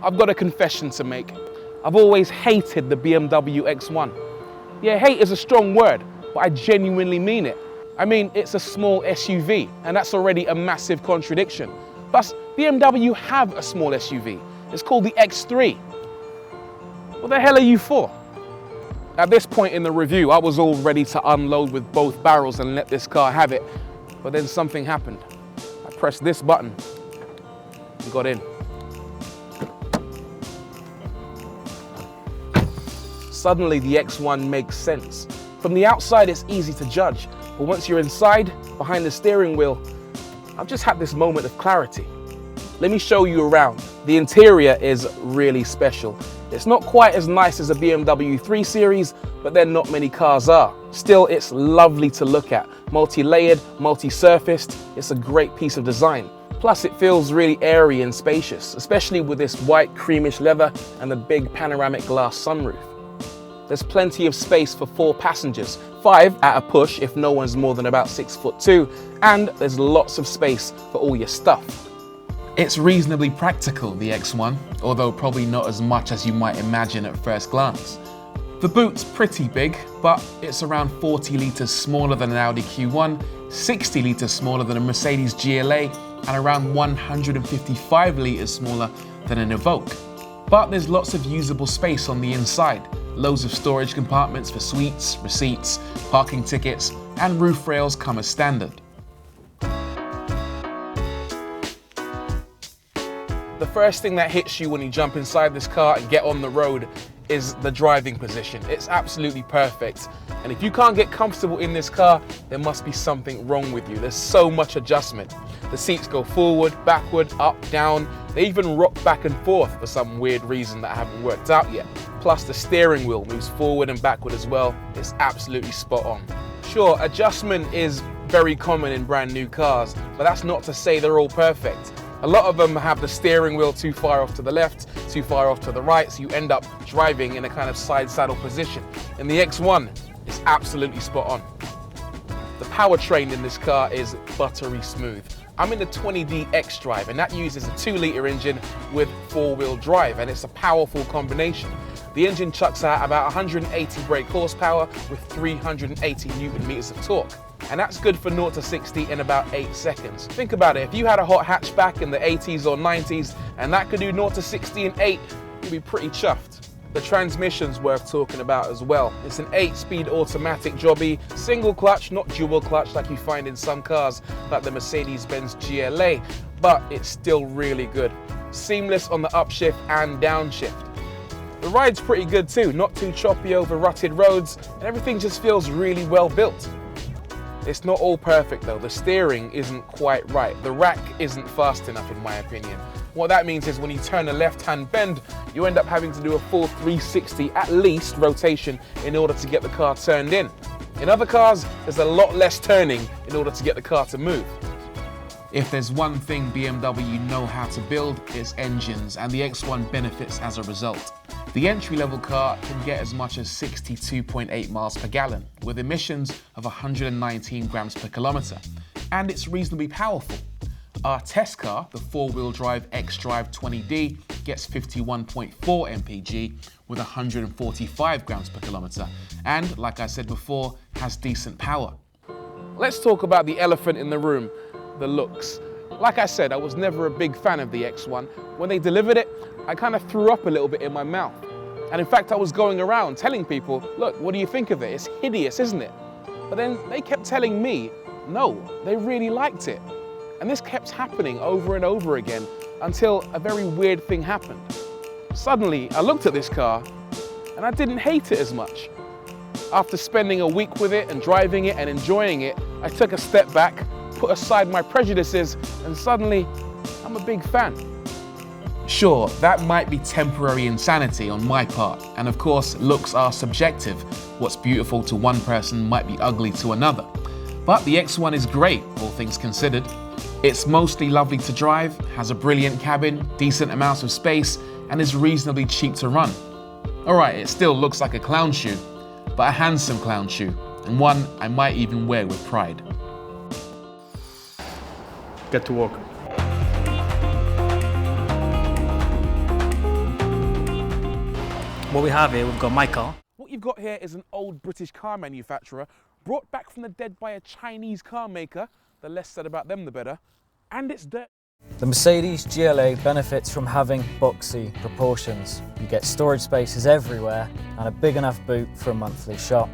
I've got a confession to make. I've always hated the BMW X1. Yeah, hate is a strong word, but I genuinely mean it. I mean, it's a small SUV, and that's already a massive contradiction. Plus, BMW have a small SUV. It's called the X3. What the hell are you for? At this point in the review, I was all ready to unload with both barrels and let this car have it. But then something happened. I pressed this button and got in. Suddenly the X1 makes sense. From the outside it's easy to judge, but once you're inside, behind the steering wheel, I've just had this moment of clarity. Let me show you around. The interior is really special. It's not quite as nice as a BMW 3 Series, but then not many cars are. Still, it's lovely to look at. Multi-layered, multi-surfaced, it's a great piece of design. Plus it feels really airy and spacious, especially with this white creamish leather and the big panoramic glass sunroof. There's plenty of space for 4 passengers, 5 at a push if no one's more than about 6'2", and there's lots of space for all your stuff. It's reasonably practical, the X1, although probably not as much as you might imagine at first glance. The boot's pretty big, but it's around 40 litres smaller than an Audi Q1, 60 litres smaller than a Mercedes GLA, and around 155 litres smaller than an Evoque. But there's lots of usable space on the inside. Loads of storage compartments for sweets, receipts, parking tickets, and roof rails come as standard. The first thing that hits you when you jump inside this car and get on the road is the driving position. It's absolutely perfect. And if you can't get comfortable in this car, there must be something wrong with you. There's so much adjustment. The seats go forward, backward, up, down. They even rock back and forth for some weird reason that I haven't worked out yet. Plus the steering wheel moves forward and backward as well. It's absolutely spot on. Sure, adjustment is very common in brand new cars, but that's not to say they're all perfect. A lot of them have the steering wheel too far off to the left, too far off to the right, so you end up driving in a kind of side saddle position. In the X1, it's absolutely spot on. The powertrain in this car is buttery smooth. I'm in the 20D X Drive, and that uses a 2-litre engine with 4-wheel drive, and it's a powerful combination. The engine chucks out about 180 brake horsepower with 380 Newton meters of torque. And that's good for 0 to 60 in about 8 seconds. Think about it, if you had a hot hatchback in the 80s or 90s and that could do 0 to 60 in 8, you'd be pretty chuffed. The transmission's worth talking about as well. It's an 8-speed automatic jobby, single clutch, not dual clutch like you find in some cars like the Mercedes-Benz GLA, but it's still really good. Seamless on the upshift and downshift. The ride's pretty good too, not too choppy over rutted roads, and everything just feels really well built. It's not all perfect though. The steering isn't quite right. The rack isn't fast enough in my opinion. What that means is when you turn a left-hand bend, you end up having to do a full 360 at least rotation in order to get the car turned in. In other cars, there's a lot less turning in order to get the car to move. If there's one thing BMW know how to build, it's engines, and the X1 benefits as a result. The entry-level car can get as much as 62.8 miles per gallon, with emissions of 119 grams per kilometre, and it's reasonably powerful. Our test car, the 4-wheel drive X Drive 20D, gets 51.4 mpg with 145 grams per kilometre, and, like I said before, has decent power. Let's talk about the elephant in the room, the looks. Like I said, I was never a big fan of the X1. When they delivered it, I kind of threw up a little bit in my mouth. And in fact, I was going around telling people, look, what do you think of it? It's hideous, isn't it? But then they kept telling me, no, they really liked it. And this kept happening over and over again until a very weird thing happened. Suddenly, I looked at this car and I didn't hate it as much. After spending a week with it and driving it and enjoying it, I took a step back, put aside my prejudices, and suddenly, I'm a big fan. Sure, that might be temporary insanity on my part, and of course, looks are subjective. What's beautiful to one person might be ugly to another. But the X1 is great, all things considered. It's mostly lovely to drive, has a brilliant cabin, decent amounts of space, and is reasonably cheap to run. Alright, it still looks like a clown shoe, but a handsome clown shoe, and one I might even wear with pride. Get to work. what we have here, we've got my car. What you've got here is an old British car manufacturer brought back from the dead by a Chinese car maker. The less said about them, the better. And it's dirt. The Mercedes GLA benefits from having boxy proportions. You get storage spaces everywhere and a big enough boot for a monthly shop.